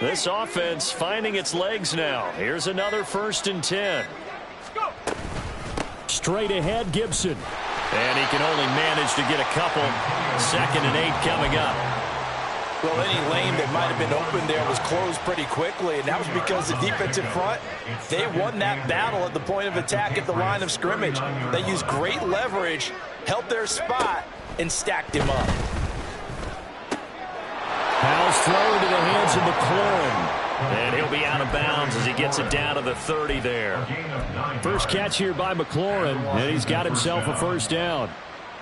This offense finding its legs now. Here's another 1st and 10. Straight ahead, Gibson. And he can only manage to get a couple. 2nd and 8 coming up. Well, any lane that might have been open there was closed pretty quickly, and that was because the defensive front, they won that battle at the point of attack at the line of scrimmage. They used great leverage, held their spot, and stacked him up. Powell's throw into the hands of McLaurin. And he'll be out of bounds as he gets it down to the 30 there. First catch here by McLaurin, and he's got himself a 1st down.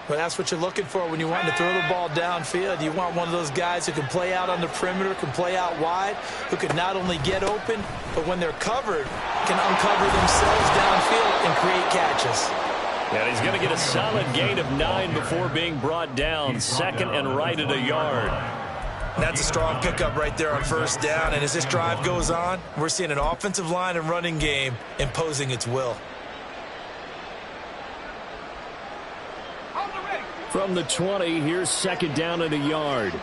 Well, that's what you're looking for when you want to throw the ball downfield. You want one of those guys who can play out on the perimeter, can play out wide, who can not only get open, but when they're covered, can uncover themselves downfield and create catches. And he's going to get a solid gain of 9 before being brought down. 2nd and right at a yard. That's a strong pickup right there on 1st down. And as this drive goes on, we're seeing an offensive line and running game imposing its will. From the 20, here's 2nd down and a yard.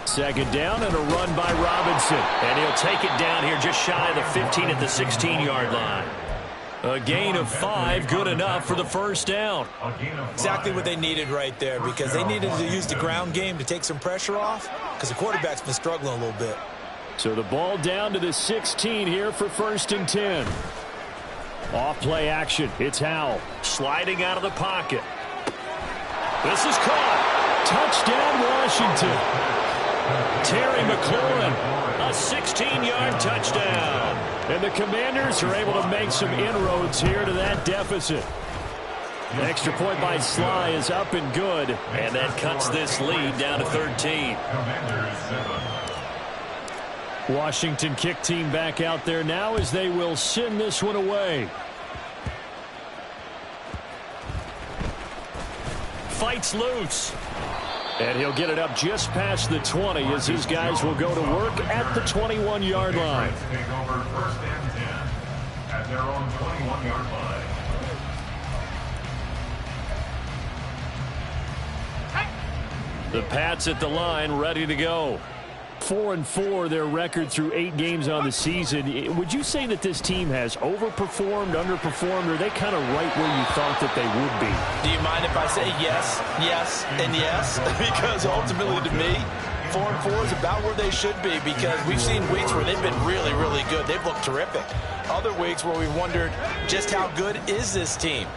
2nd down and a run by Robinson. And he'll take it down here just shy of the 15 at the 16-yard line. A gain of 5, good enough for the 1st down. Exactly what they needed right there, because they needed to use the ground game to take some pressure off, because the quarterback's been struggling a little bit. So the ball down to the 16 here for 1st and 10. Off play action. It's Howell sliding out of the pocket. This is caught. Touchdown, Washington. Terry McLaurin, a 16-yard touchdown. And the Commanders are able to make some inroads here to that deficit. The extra point by Sly is up and good, and that cuts this lead down to 13. Washington kick team back out there now as they will send this one away. Fights loose. And he'll get it up just past the 20 as his guys will go to work at the 21-yard line. Take over 1st and 10 at their own 21-yard line. The Pats at the line ready to go. 4-4 their record through 8 games on the season. Would you say that this team has overperformed, underperformed, or are they kind of right where you thought that they would be? Do you mind if I say yes, yes, and yes? Because ultimately to me, 4-4 is about where they should be, because we've seen weeks where they've been really, really good. They've looked terrific. Other weeks where we wondered just how good is this team.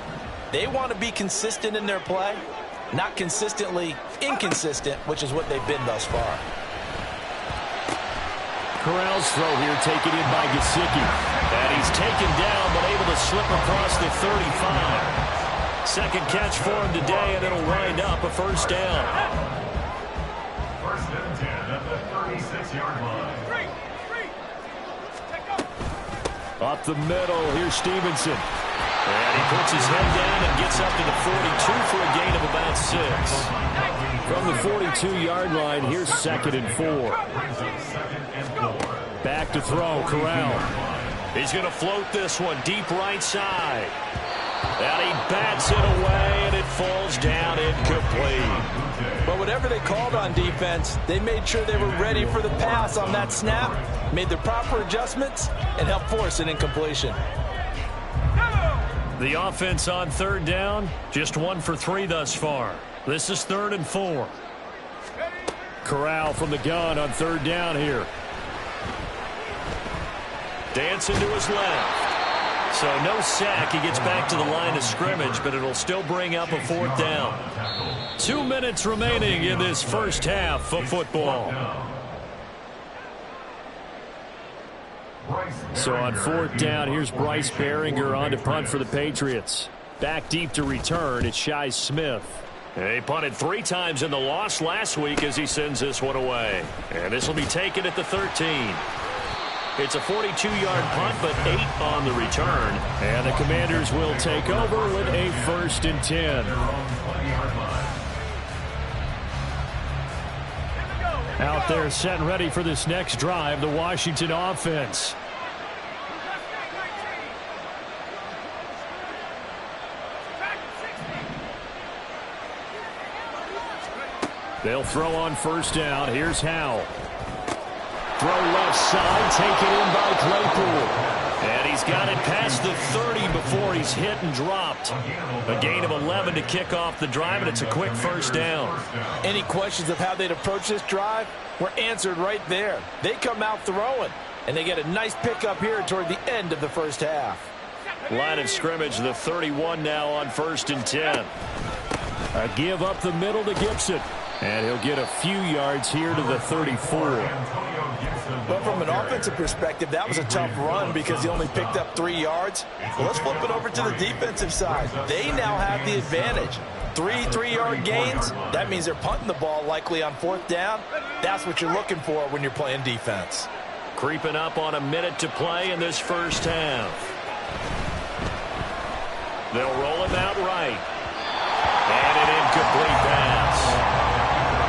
They want to be consistent in their play, not consistently inconsistent, which is what they've been thus far. Corral's throw here taken in by Gesicki. And he's taken down but able to slip across the 35. Second catch for him today, and it'll wind up a 1st down. 1st and 10 at the 36-yard line. Up the middle, here's Stevenson. And he puts his head down and gets up to the 42 for a gain of about 6. From the 42-yard line, here's 2nd and 4. Back to throw, Corral. He's going to float this one deep right side. And he bats it away, and it falls down incomplete. But whatever they called on defense, they made sure they were ready for the pass on that snap, made the proper adjustments, and helped force an incompletion. The offense on 3rd down, just 1 for 3 thus far. This is 3rd and 4. Corral from the gun on 3rd down here. Dancing to his left. So no sack. He gets back to the line of scrimmage, but it'll still bring up a 4th down. 2 minutes remaining in this first half of football. So on 4th down, here's Bryce Behringer on to punt for the Patriots. Back deep to return, it's Shi Smith. He punted 3 times in the loss last week as he sends this one away. And this will be taken at the 13. It's a 42-yard punt, but 8 on the return. And the Commanders will take over with a 1st and 10. Out there set and ready for this next drive, the Washington offense. They'll throw on first down. Here's Howell. Throw left side, taken in by Claypool. And he's got it past the 30 before he's hit and dropped. A gain of 11 to kick off the drive, and it's a quick first down. Any questions of how they'd approach this drive were answered right there. They come out throwing, and they get a nice pickup here toward the end of the first half. Line of scrimmage, the 31 now on 1st and 10. A give up the middle to Gibson. And he'll get a few yards here to the 34. But from an offensive perspective, that was a tough run because he only picked up 3 yards. Well, let's flip it over to the defensive side. They now have the advantage. 3 3-yard gains. That means they're punting the ball likely on 4th down. That's what you're looking for when you're playing defense. Creeping up on a minute to play in this first half. They'll roll him out right. And an incomplete pass.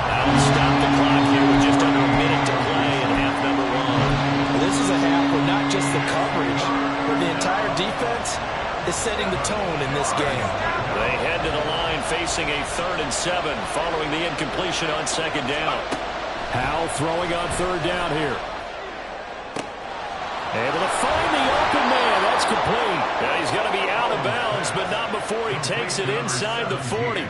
That'll stop the clock here with just under a minute to play in half number 1. Well, this is a half where not just the coverage, but the entire defense is setting the tone in this game. They head to the line facing a 3rd and 7 following the incompletion on 2nd down. Howell throwing on 3rd down here. Able to find the open man. That's complete. Yeah, he's going to be out of bounds, but not before he takes it inside the 40.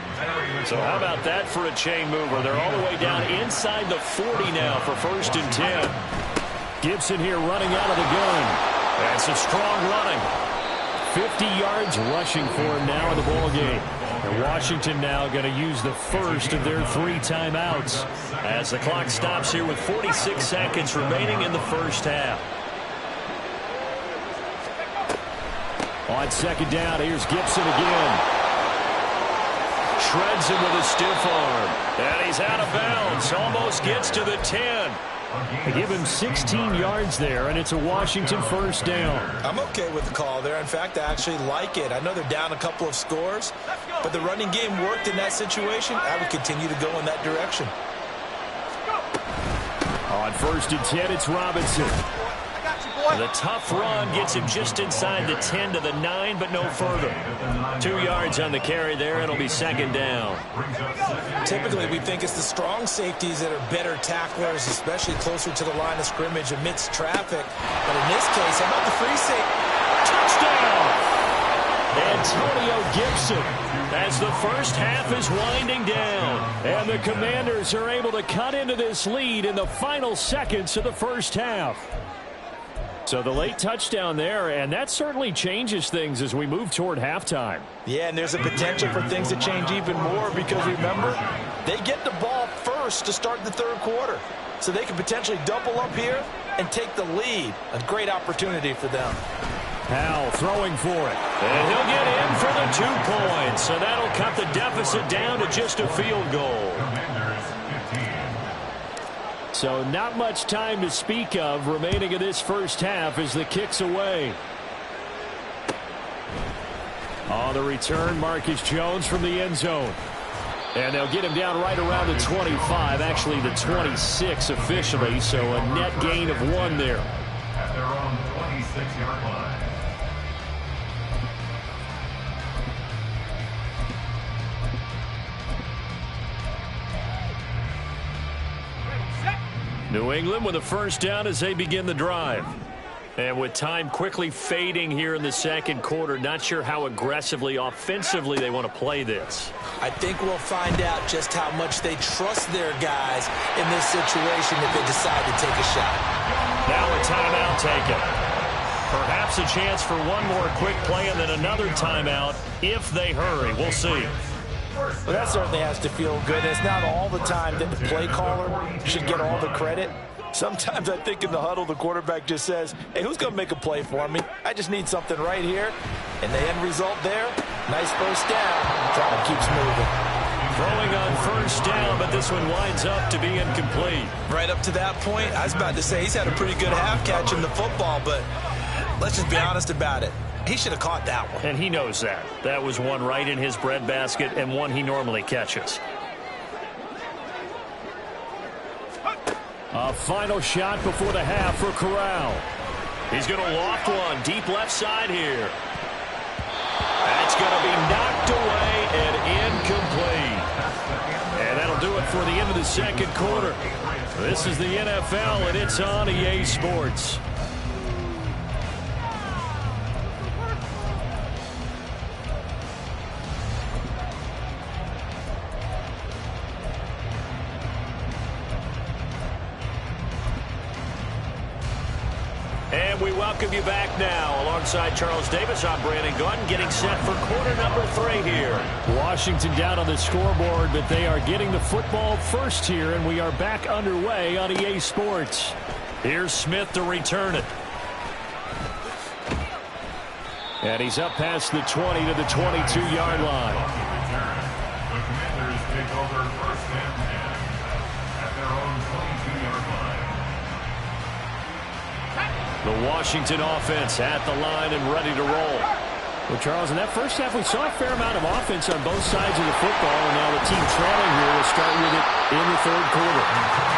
So how about that for a chain mover? They're all the way down inside the 40 now for 1st and 10. Gibson here running out of the gun. And some strong running. 50 yards rushing for him now in the ballgame. And Washington now going to use the first of their 3 timeouts as the clock stops here with 46 seconds remaining in the first half. On 2nd down, here's Gibson again. Shreds him with a stiff arm. And he's out of bounds. Almost gets to the 10. They give him 16 yards there, and it's a Washington first down. I'm okay with the call there. In fact, I actually like it. I know they're down a couple of scores, but the running game worked in that situation. I would continue to go in that direction. On 1st and 10, it's Robinson. The tough run gets him just inside the 10 to the 9, but no further. 2 yards on the carry there. It'll be 2nd down. Typically, we think it's the strong safeties that are better tacklers, especially closer to the line of scrimmage amidst traffic. But in this case, how about the free safety? Touchdown! Antonio Gibson as the first half is winding down. And the Commanders are able to cut into this lead in the final seconds of the first half. So the late touchdown there, and that certainly changes things as we move toward halftime. Yeah, and there's a potential for things to change even more because, remember, they get the ball first to start the 3rd quarter. So they can potentially double up here and take the lead. A great opportunity for them. Howell throwing for it. And he'll get in for the 2 points. So that'll cut the deficit down to just a field goal. So not much time to speak of remaining in this first half as the kick's away. On the return, Marcus Jones from the end zone. And they'll get him down right around the 25, actually the 26 officially, so a net gain of 1 there. At their own 26-yard line. New England with a first down as they begin the drive. And with time quickly fading here in the 2nd quarter, not sure how aggressively, offensively they want to play this. I think we'll find out just how much they trust their guys in this situation if they decide to take a shot. Now a timeout taken. Perhaps a chance for one more quick play and then another timeout if they hurry. We'll see. Well, that certainly has to feel good. It's not all the time that the play caller should get all the credit. Sometimes I think in the huddle, the quarterback just says, hey, who's going to make a play for me? I just need something right here. And the end result there, nice first down. Drive keeps moving. Throwing on first down, but this one winds up to be incomplete. Right up to that point, I was about to say he's had a pretty good half catching the football, but let's just be honest about it. He should have caught that one. And he knows that. That was one right in his breadbasket and one he normally catches. A final shot before the half for Corral. He's going to loft one deep left side here. That's going to be knocked away and incomplete. And that'll do it before the end of the second quarter. This is the NFL, and it's on EA Sports. And we welcome you back now. Alongside Charles Davis, I'm Brandon Gaudin, getting set for quarter number 3 here. Washington down on the scoreboard, but they are getting the football first here, and we are back underway on EA Sports. Here's Smith to return it. And he's up past the 20 to the 22-yard line. The Commanders take over first and 10 at their own 22-yard line. The Washington offense at the line and ready to roll. Well, Charles, in that first half, we saw a fair amount of offense on both sides of the football, and now the team trailing here will start with it in the third quarter.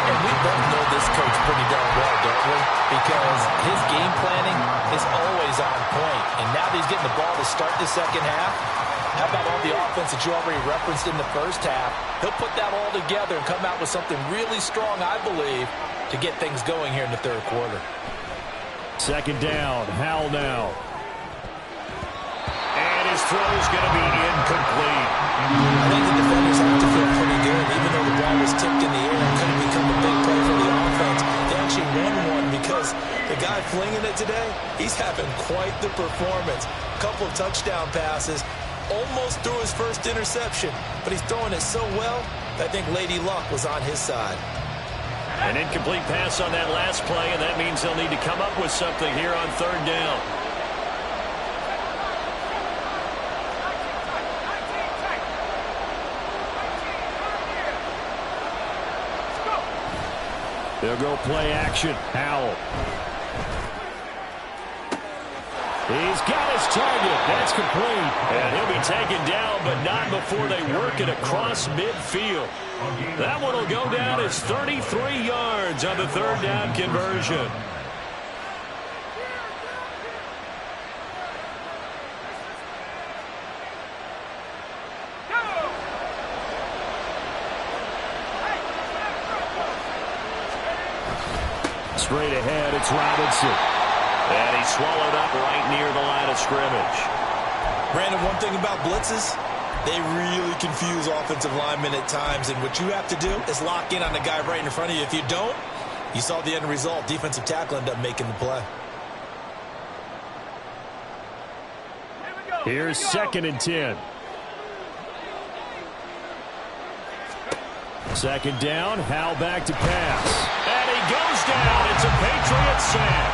And we both know this coach pretty darn well, don't we? Because his game planning is always on point. And now that he's getting the ball to start the second half, how about all the offense that you already referenced in the first half? He'll put that all together and come out with something really strong, I believe, to get things going here in the third quarter. Second down, Howell now. And his throw is going to be incomplete. I think the defenders have to feel pretty good. Even though the ball was tipped in the air and could have become a big play for the offense, they actually won one because the guy flinging it today, he's having quite the performance. A couple of touchdown passes, almost threw his first interception, but he's throwing it so well, I think Lady Luck was on his side. An incomplete pass on that last play, and that means they'll need to come up with something here on third down. They'll go play action. Howell. He's got his target. That's complete. And he'll be taken down, but not before they work it across midfield. That one will go down as 33 yards on the third down conversion. Straight ahead, it's Robinson. And he's swallowed up right near the line of scrimmage. Brandon, one thing about blitzes, they really confuse offensive linemen at times, and what you have to do is lock in on the guy right in front of you. If you don't, you saw the end result. Defensive tackle ended up making the play. Here's second and 10. Second down, Howell back to pass. And he goes down. It's a Patriot sack.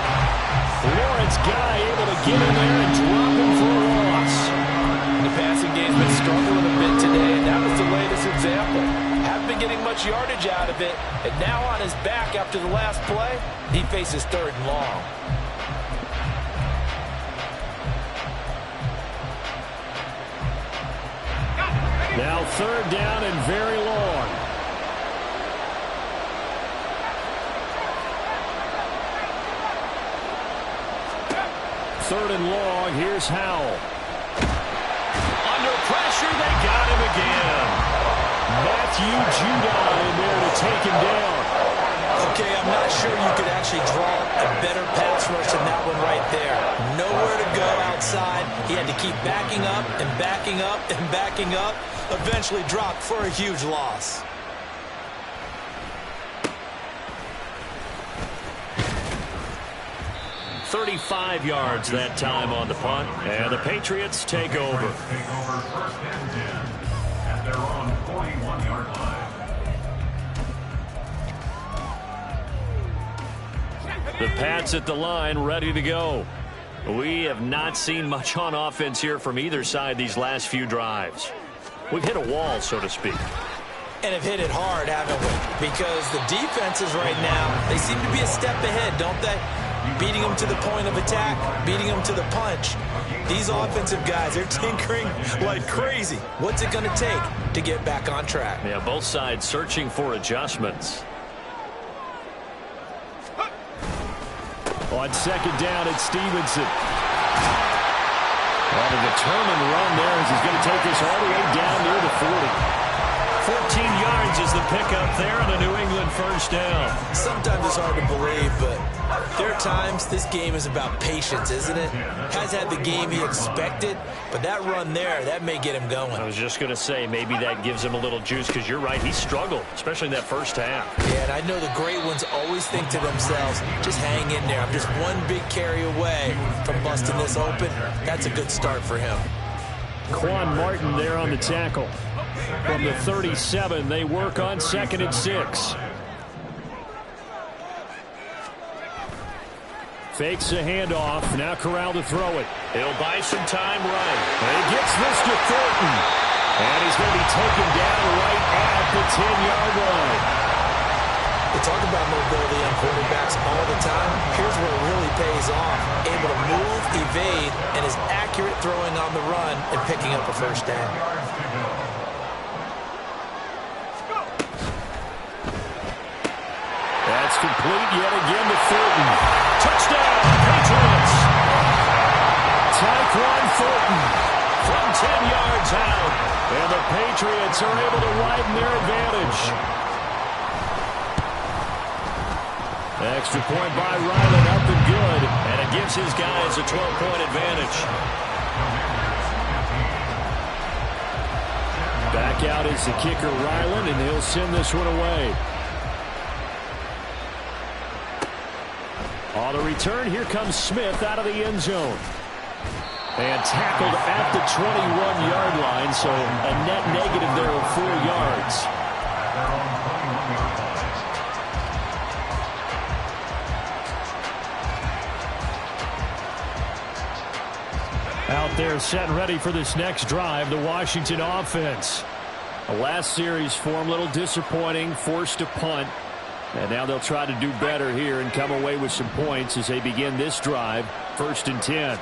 Lawrence Guy able to get in there and drop him for a loss. The passing game's been struggling a bit today, and that was the latest example. Haven't been getting much yardage out of it, and now on his back after the last play, he faces third and long. Now third down and very long. Third and long, here's Howell. Under pressure, they got him again. Matthew Judon in there to take him down. Okay, I'm not sure you could actually draw a better pass rush than that one right there. Nowhere to go outside. He had to keep backing up and backing up and backing up. Eventually dropped for a huge loss. .35 yards that time on the punt, and the Patriots take over. Take over first and 10 at their own 41-yard line. The Pats at the line, ready to go. We have not seen much on offense here from either side these last few drives. We've hit a wall, so to speak. And have hit it hard, haven't we? Because the defenses right now, they seem to be a step ahead, don't they? Beating them to the point of attack, beating them to the punch. These offensive guys, they're tinkering like crazy. What's it going to take to get back on track? Yeah, both sides searching for adjustments. On second down, it's Stevenson. Well, the determined run there as he's going to take this all the way down near the 40. 14 yards manages the pickup there and a New England first down. Sometimes it's hard to believe, but there are times this game is about patience, isn't it? Has had the game he expected, but that run there, that may get him going. I was just going to say, maybe that gives him a little juice, because you're right, he struggled, especially in that first half. Yeah, and I know the great ones always think to themselves, just hang in there. I'm just one big carry away from busting this open. That's a good start for him. Quan Martin there on the tackle. From the 37, they work on 2nd and 6. Fakes a handoff. Now Corral to throw it. He'll buy some time right. And he gets this to Thornton. And he's going to be taken down right at the 10-yard line. They talk about mobility on quarterbacks all the time. Here's where it really pays off. Able to move, evade, and is accurate throwing on the run and picking up a first down. That's complete yet again to Thornton. Touchdown, Patriots! Tyquan Thornton from 10 yards out. And the Patriots are able to widen their advantage. Extra point by Ryland, up and good. And it gives his guys a 12-point advantage. Back out is the kicker, Ryland, and he'll send this one away. On the return, here comes Smith out of the end zone. And tackled at the 21-yard line, so a net negative there of 4 yards. Out there set and ready for this next drive, the Washington offense. The last series for them, a little disappointing, forced to punt. And now they'll try to do better here and come away with some points as they begin this drive, 1st and 10.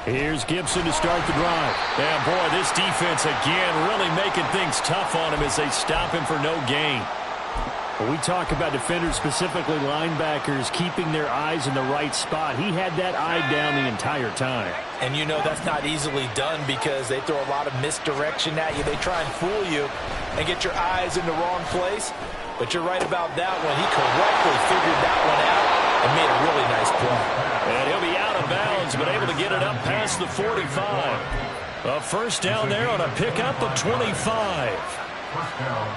Here's Gibson to start the drive. And boy, this defense again really making things tough on him as they stop him for no gain. When we talk about defenders, specifically linebackers, keeping their eyes in the right spot, he had that eye down the entire time. And you know that's not easily done because they throw a lot of misdirection at you. They try and fool you and get your eyes in the wrong place. But you're right about that one. He correctly figured that one out and made a really nice play. And he'll be out of bounds, but able to get it up past the 45. A first down there on a pickup of 25.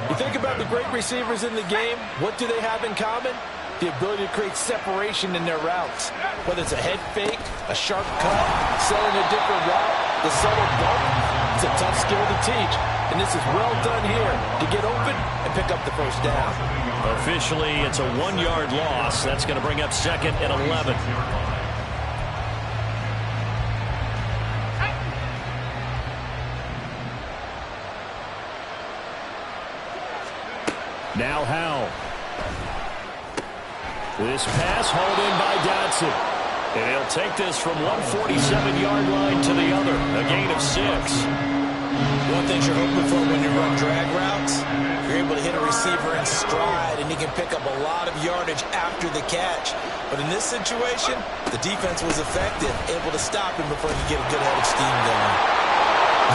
You think about the great receivers in the game, what do they have in common? The ability to create separation in their routes. Whether it's a head fake, a sharp cut, selling a different route, the subtle bump, it's a tough skill to teach. And this is well done here to get open and pick up the first down. Officially, it's a 1-yard loss. That's going to bring up 2nd and 11. Now Howell. This pass hauled in by Dotson. And he'll take this from 147-yard line to the other. A gain of 6. One thing you're hoping for when you run drag routes, you're able to hit a receiver in stride and he can pick up a lot of yardage after the catch. But in this situation, the defense was effective, able to stop him before he could get a good head of steam going.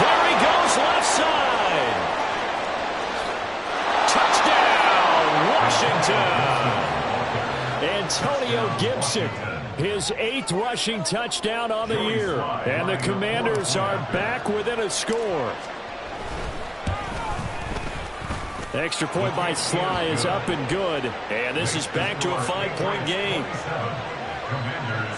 There he goes, left side. Touchdown, Washington. Antonio Gibson, his 8th rushing touchdown on the year. And the Commanders are back within a score. Extra point by Sly is up and good. And this is back to a 5-point game. Commanders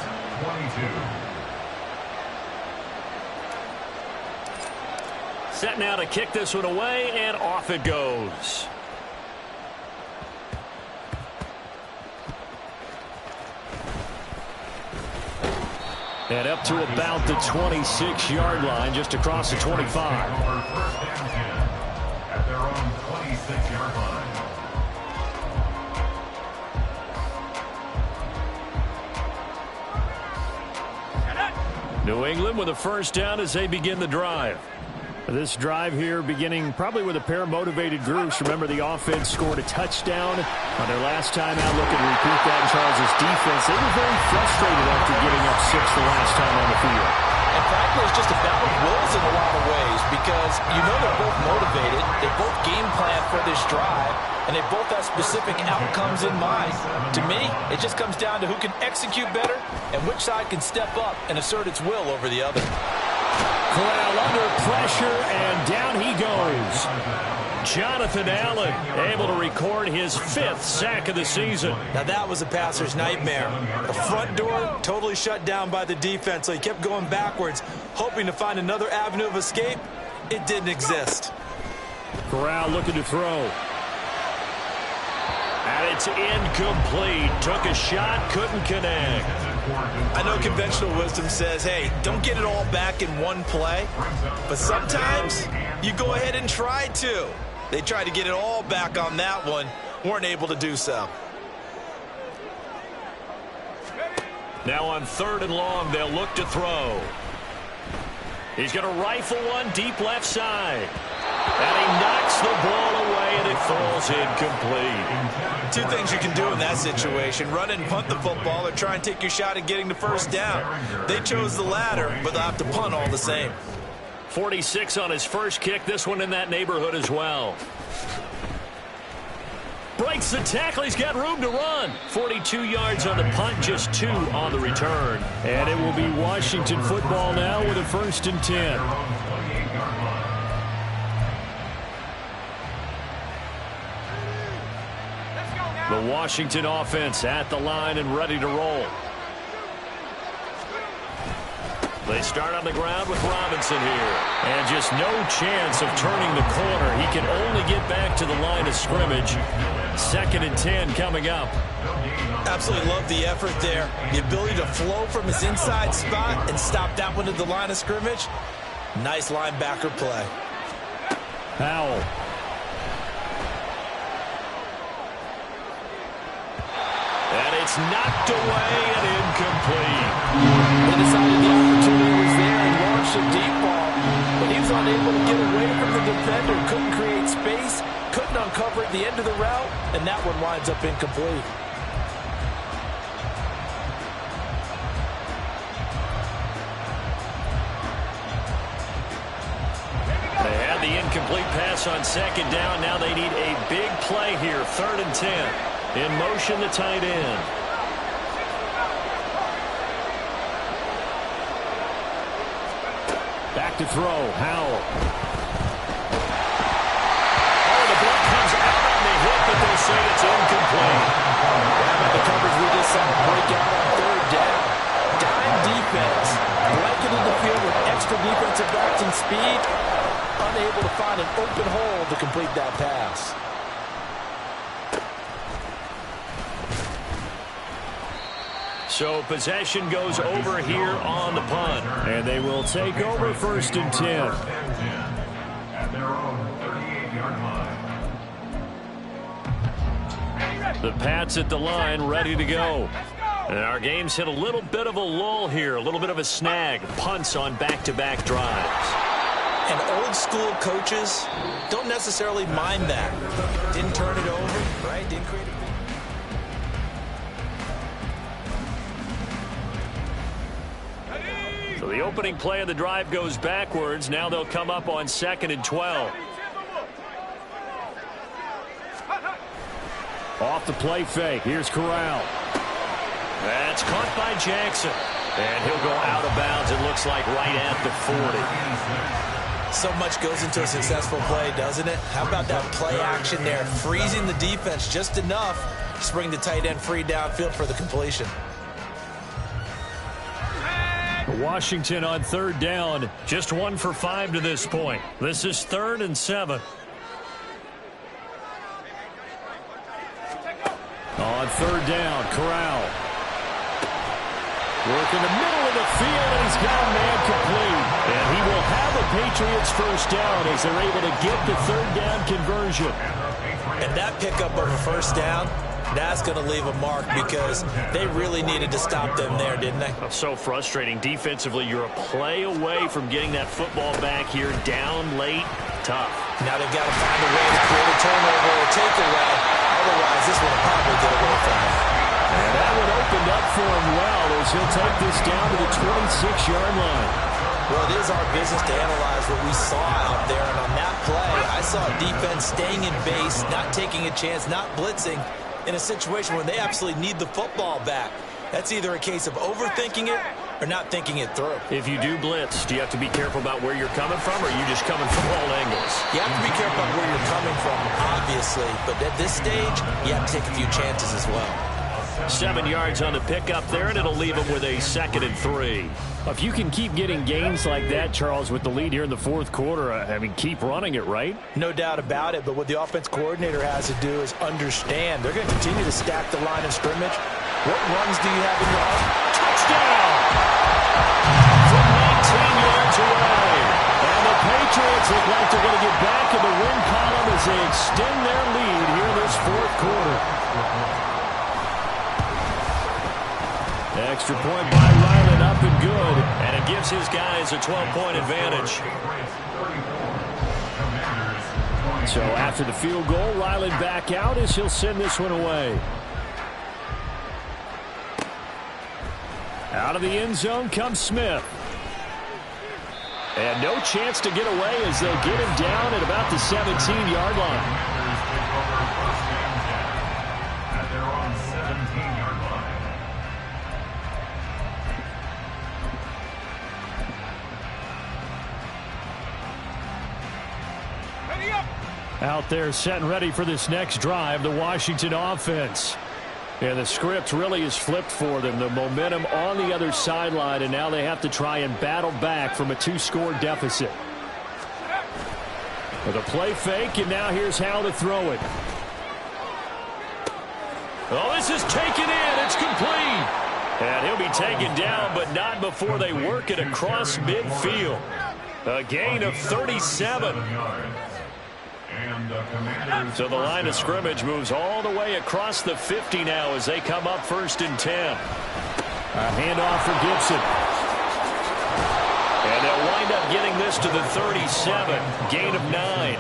22. Set now to kick this one away, and off it goes. And up to about the 26-yard line, just across the 25. First and 10 at their own 26-yard line. New England with a first down as they begin the drive. This drive here beginning probably with a pair of motivated groups. Remember, the offense scored a touchdown on their last time out. Looking to repeat that in Charles' defense. They were very frustrated after giving up 6 the last time on the field. And frankly, it's just a battle of wills in a lot of ways because you know they're both motivated, they're both game plan for this drive, and they both have specific outcomes in mind. To me, it just comes down to who can execute better and which side can step up and assert its will over the other. Corral under pressure, and down he goes. Jonathan Allen able to record his 5th sack of the season. Now that was a passer's nightmare. The front door totally shut down by the defense, so he kept going backwards, hoping to find another avenue of escape. It didn't exist. Corral looking to throw. And it's incomplete. Took a shot, couldn't connect. I know conventional wisdom says, hey, don't get it all back in one play. But sometimes you go ahead and try to. They tried to get it all back on that one. Weren't able to do so. Now on 3rd and long, they'll look to throw. He's going to rifle one deep left side. And he knocks the ball away, and it falls incomplete. 2 things you can do in that situation: run and punt the football, or try and take your shot at getting the first down. They chose the latter, but they'll have to punt all the same. 46 on his first kick. This one in that neighborhood as well. Breaks the tackle. He's got room to run. 42 yards on the punt, just 2 on the return. And it will be Washington football now with a 1st and 10. The Washington offense at the line and ready to roll. They start on the ground with Robinson here. And just no chance of turning the corner. He can only get back to the line of scrimmage. 2nd and 10 coming up. Absolutely love the effort there. The ability to flow from his inside spot and stop that one at the line of scrimmage. Nice linebacker play. Powell. And it's knocked away and incomplete. They decided the opportunity was there and launched a deep ball, but he was unable to get away from the defender, couldn't create space, couldn't uncover at the end of the route, and that one winds up incomplete. They had the incomplete pass on 2nd down. Now they need a big play here, 3rd and 10. In motion, the tight end. Back to throw, Howell. Oh, the block comes out on the hit, but they say it's incomplete. The coverage we just saw break out on 3rd down. Dime defense, blanketed the field with extra defensive backs and speed, unable to find an open hole to complete that pass. So possession goes over here on the punt. And they will take over 1st and 10. At their own 38-yard line. The Pats at the line, ready to go. And our game's hit a little bit of a lull here, a little bit of a snag. Punts on back-to-back drives. And old school coaches don't necessarily mind that. Didn't turn it over, right? Didn't create a... So the opening play of the drive goes backwards. Now they'll come up on 2nd and 12. Off the play fake. Here's Corral. That's caught by Jackson. And he'll go out of bounds, it looks like, right at the 40. So much goes into a successful play, doesn't it? How about that play action there? Freezing the defense just enough to bring the tight end free downfield for the completion. Washington on 3rd down. Just 1 for 5 to this point. This is 3rd and 7. On 3rd down, Corral. Work in the middle of the field, and he's got a man complete. And he will have a Patriots first down as they're able to get the 3rd down conversion. And that pickup of a first down, that's going to leave a mark because they really needed to stop them there, didn't they? So frustrating. Defensively, you're a play away from getting that football back here. Down late, tough. Now they've got to find a way to create a turnover or takeaway. Otherwise, this one will probably get away from them. And that one opened up for him well as he'll take this down to the 26-yard line. Well, it is our business to analyze what we saw out there. And on that play, I saw a defense staying in base, not taking a chance, not blitzing in a situation where they absolutely need the football back. That's either a case of overthinking it or not thinking it through. If you do blitz, do you have to be careful about where you're coming from, or are you just coming from all angles? You have to be careful about where you're coming from, obviously. But at this stage, you have to take a few chances as well. 7 yards on the pickup there, and it'll leave them with a 2nd and 3. If you can keep getting gains like that, Charles, with the lead here in the fourth quarter, I mean, keep running it, right? No doubt about it, but what the offense coordinator has to do is understand. They're going to continue to stack the line of scrimmage. What runs do you have in your arm? Touchdown! From 19 yards away. And the Patriots look like they're going to get back in the win column as they extend their lead here in this fourth quarter. Extra point by Ryland, up and good. And it gives his guys a 12-point advantage. So after the field goal, Ryland back out as he'll send this one away. Out of the end zone comes Smith. And no chance to get away as they'll get him down at about the 17-yard line. Out there set and ready for this next drive, the Washington offense. And the script really is flipped for them. The momentum on the other sideline, and now they have to try and battle back from a 2-score deficit. With a play fake, and now here's how to throw it. Oh, this is taken in. It's complete. And he'll be taken down, but not before they work it across midfield. A gain of 37. So the line of scrimmage moves all the way across the 50 now as they come up 1st and 10. A handoff for Gibson. And they'll wind up getting this to the 37. Gain of 9.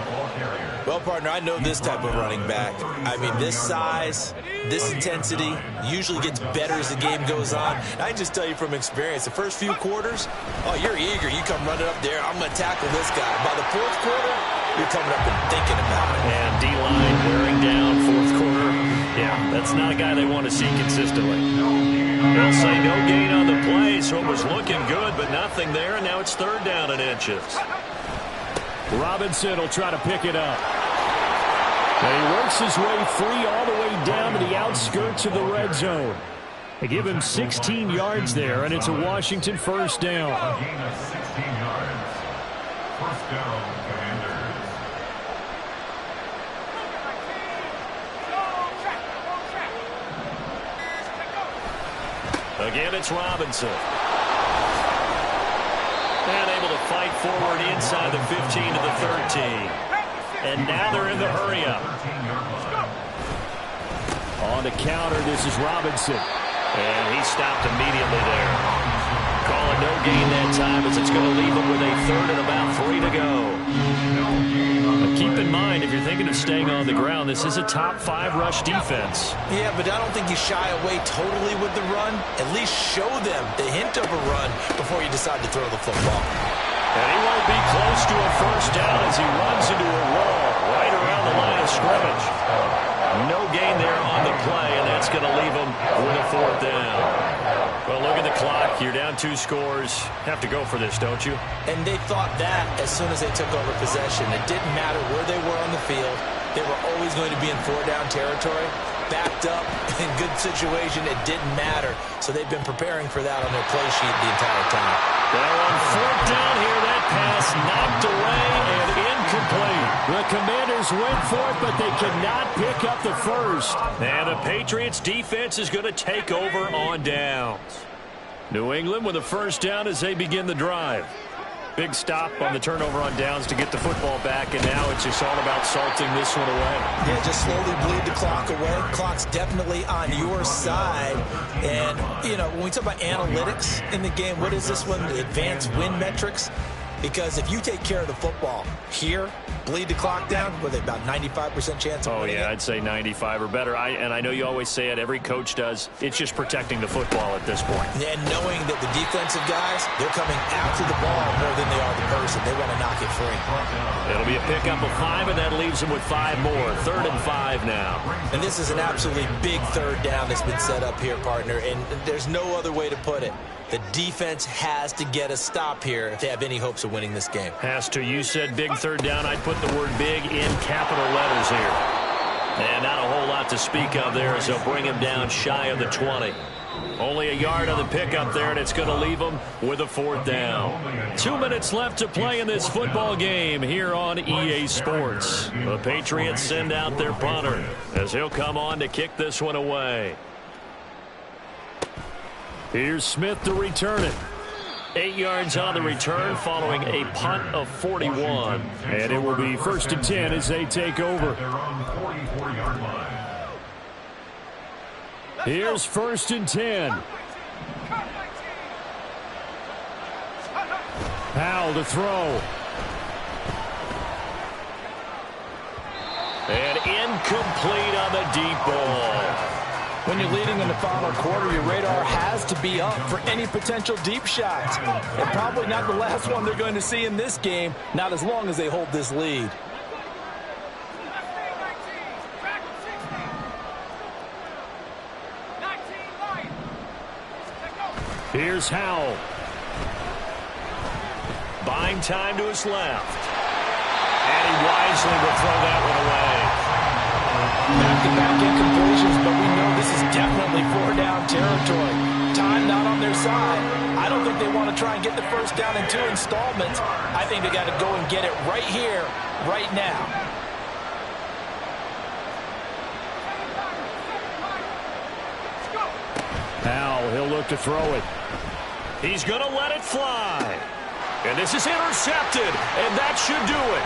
Well, partner, I know this type of running back. I mean, this size, this intensity usually gets better as the game goes on. And I just tell you from experience, the first few quarters, oh, you're eager. You come running up there, I'm going to tackle this guy. By the fourth quarter, you're coming up and thinking about it. And D-line wearing down fourth quarter. Yeah, that's not a guy they want to see consistently. They'll say no gain on the play, so it was looking good, but nothing there, and now it's 3rd down and inches. Robinson will try to pick it up. And he works his way free all the way down to the outskirts of the red zone. They give him 16 yards there, and it's a Washington 1st down. A gain of 16 yards. 1st down, Commanders. Again, it's Robinson. And able to fight forward inside the 15 to the 13. And now they're in the hurry-up. On the counter, this is Robinson. And he stopped immediately there. Calling no gain that time as it's going to leave him with a 3rd and about 3 to go. But keep in mind, if you're thinking of staying on the ground, this is a top 5 rush defense. Yeah, but I don't think you shy away totally with the run. At least show them the hint of a run before you decide to throw the football. And he won't be close to a 1st down as he runs into a wall right around the line of scrimmage. No gain there on the play, and that's going to leave him with a 4th down. Well, look at the clock. You're down 2 scores. Have to go for this, don't you? And they thought that as soon as they took over possession. It didn't matter where they were on the field. They were always going to be in 4-down territory. Backed up, in good situation, it didn't matter. So they've been preparing for that on their play sheet the entire time. Well, on 4th down here, that pass knocked away and incomplete. The Commanders went for it, but they cannot pick up the 1st. And the Patriots defense is going to take over on downs. New England with a 1st down as they begin the drive. Big stop on the turnover on downs to get the football back, and now it's just all about salting this one away. Yeah, just slowly bleed the clock away. Clock's definitely on your side. And, you know, when we talk about analytics in the game, what is this one? The advanced win metrics. Because if you take care of the football here, bleed the clock down with about 95% chance of winning yeah, it. I'd say 95 or better. And I know you always say it, every coach does. It's just protecting the football at this point. And knowing that the defensive guys, they're coming after the ball more than they are the person. They want to knock it free. It'll be a pickup of 5, and that leaves them with 5 more. 3rd and 5 now. And this is an absolutely big third down that's been set up here, partner, and there's no other way to put it. The defense has to get a stop here if they have any hopes of winning this game. Has to. You said big third down. I'd put the word big in capital letters here. And not a whole lot to speak of there as they'll bring him down shy of the 20. Only a yard on the pickup there, and it's going to leave them with a 4th down. 2 minutes left to play in this football game here on EA Sports. The Patriots send out their punter as he'll come on to kick this one away. Here's Smith to return it. 8 yards on the return following a punt of 41. And it will be 1st and 10 as they take over. Here's 1st and 10. Howell to throw. And incomplete on the deep ball. When you're leading in the final quarter, your radar has to be up for any potential deep shots. And probably not the last one they're going to see in this game, not as long as they hold this lead. Here's Howell. Buying time to his left. And he wisely will throw that one away. Back-to-back incompletions, but we know this is definitely 4-down territory. Time not on their side. I don't think they want to try and get the first down in 2 installments. I think they got to go and get it right here, right now. Howell, he'll look to throw it. He's going to let it fly. And this is intercepted, and that should do it.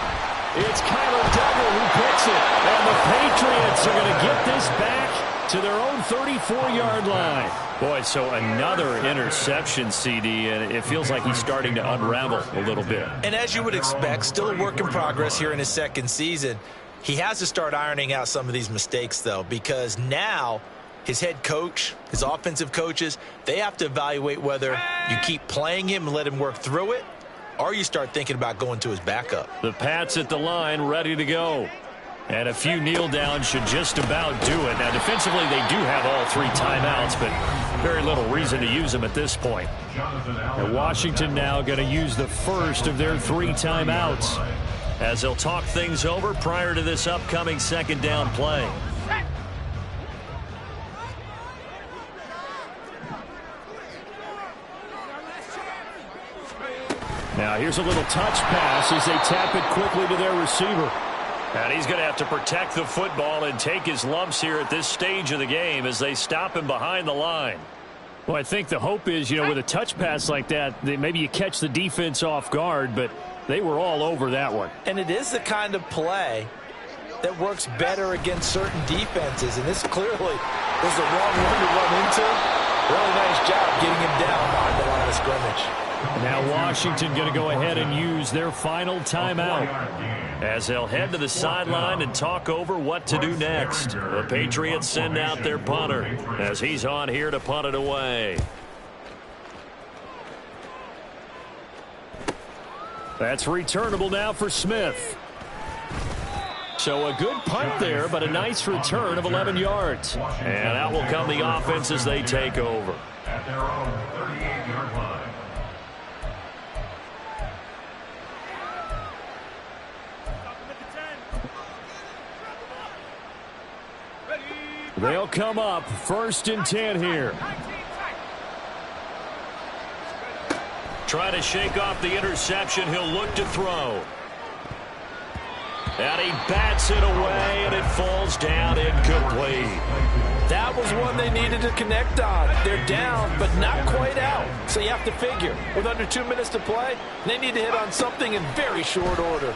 It's Kyler Duggar who picks it, and the Patriots are going to get this back to their own 34-yard line. Boy, so another interception, CD, and it feels like he's starting to unravel a little bit. And as you would expect, still a work in progress here in his second season. He has to start ironing out some of these mistakes, though, because now his head coach, his offensive coaches, they have to evaluate whether you keep playing him and let him work through it, or you start thinking about going to his backup. The Pats at the line ready to go. And a few kneel downs should just about do it. Now, defensively, they do have all 3 timeouts, but very little reason to use them at this point. And Washington now going to use the first of their 3 timeouts as they'll talk things over prior to this upcoming 2nd down play. Now, here's a little touch pass as they tap it quickly to their receiver. And he's going to have to protect the football and take his lumps here at this stage of the game as they stop him behind the line. Well, I think the hope is, with a touch pass like that, maybe you catch the defense off guard, but they were all over that one. And it is the kind of play that works better against certain defenses, and this clearly was the wrong one to run into. Really nice job getting him down behind the line of scrimmage. Now Washington going to go ahead and use their final timeout as they'll head to the sideline and talk over what to do next. The Patriots send out their punter as he's on here to punt it away. That's returnable now for Smith. So a good punt there, but a nice return of 11 yards. And out will come the offense as they take over. At their own 38-yard line. They'll come up 1st and 10 here. Trying to shake off the interception. He'll look to throw. And he bats it away, and it falls down incomplete. That was one they needed to connect on. They're down, but not quite out. So you have to figure, with under 2 minutes to play, they need to hit on something in very short order.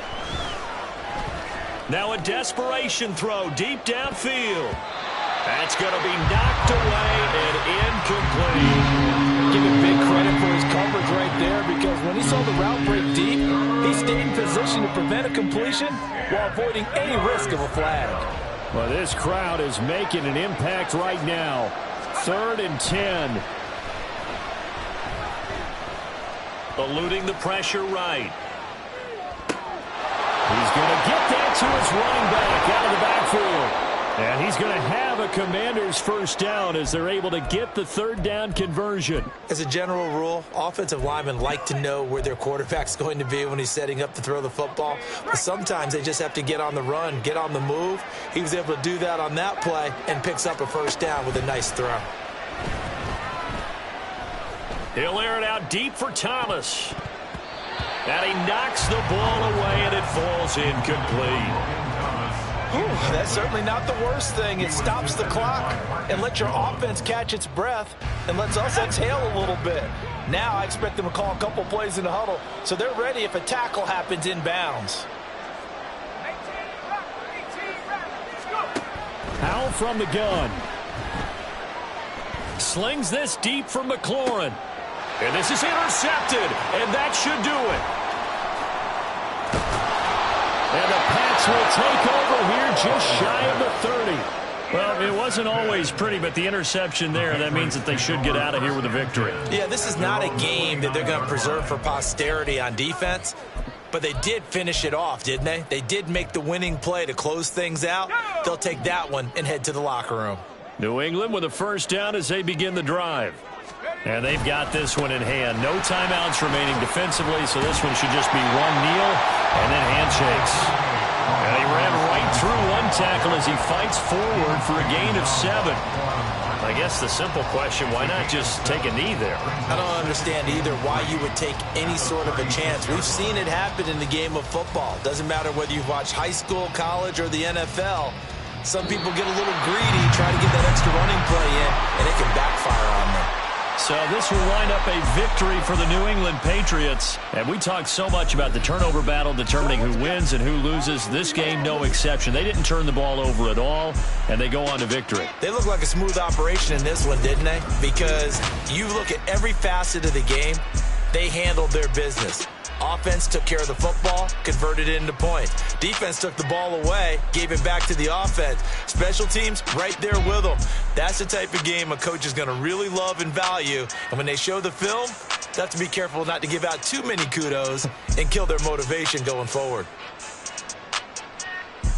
Now a desperation throw deep downfield. That's going to be knocked away and incomplete. give him big credit for his coverage right there, because when he saw the route break deep, he stayed in position to prevent a completion while avoiding any risk of a flag. Well, this crowd is making an impact right now. 3rd and 10. Eluding the pressure right. He's going to get that to his running back out of the backfield. And he's going to have a Commanders first down as they're able to get the 3rd down conversion. As a general rule, offensive linemen like to know where their quarterback's going to be when he's setting up to throw the football. But sometimes they just have to get on the run, get on the move. He was able to do that on that play and picks up a first down with a nice throw. He'll air it out deep for Thomas. And he knocks the ball away, and it falls incomplete. That's certainly not the worst thing. It stops the clock and lets your offense catch its breath and lets us exhale a little bit. Now I expect them to call a couple plays in the huddle so they're ready if a tackle happens inbounds. Howell from the gun. Slings this deep for McLaurin. And this is intercepted, and that should do it. And the Pats will take over here just shy of the 30. Well, it wasn't always pretty, but the interception there, that means that they should get out of here with a victory. Yeah, this is not a game that they're going to preserve for posterity on defense, but they did finish it off, didn't they? They did make the winning play to close things out. They'll take that one and head to the locker room. New England with a first down as they begin the drive. And they've got this one in hand. No timeouts remaining defensively, so this one should just be one kneel and then handshakes. And he ran right through one tackle as he fights forward for a gain of 7. I guess the simple question, why not just take a knee there? I don't understand either why you would take any sort of a chance. We've seen it happen in the game of football. Doesn't matter whether you've watched high school, college, or the NFL. Some people get a little greedy, try to get that extra running play in, and it can backfire on them. So this will wind up a victory for the New England Patriots. And we talked so much about the turnover battle determining who wins and who loses. This game, no exception. They didn't turn the ball over at all, and they go on to victory. They look like a smooth operation in this one, didn't they? Because you look at every facet of the game, they handled their business. Offense took care of the football, converted it into points. Defense took the ball away, gave it back to the offense. Special teams, right there with them. That's the type of game a coach is going to really love and value. And when they show the film, they have to be careful not to give out too many kudos and kill their motivation going forward.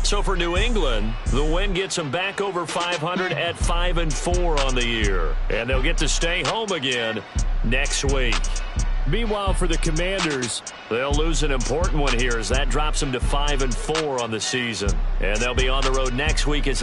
So for New England, the win gets them back over 500 at 5-4 on the year. And they'll get to stay home again next week. Meanwhile, for the Commanders, they'll lose an important one here as that drops them to 5-4 on the season. And they'll be on the road next week as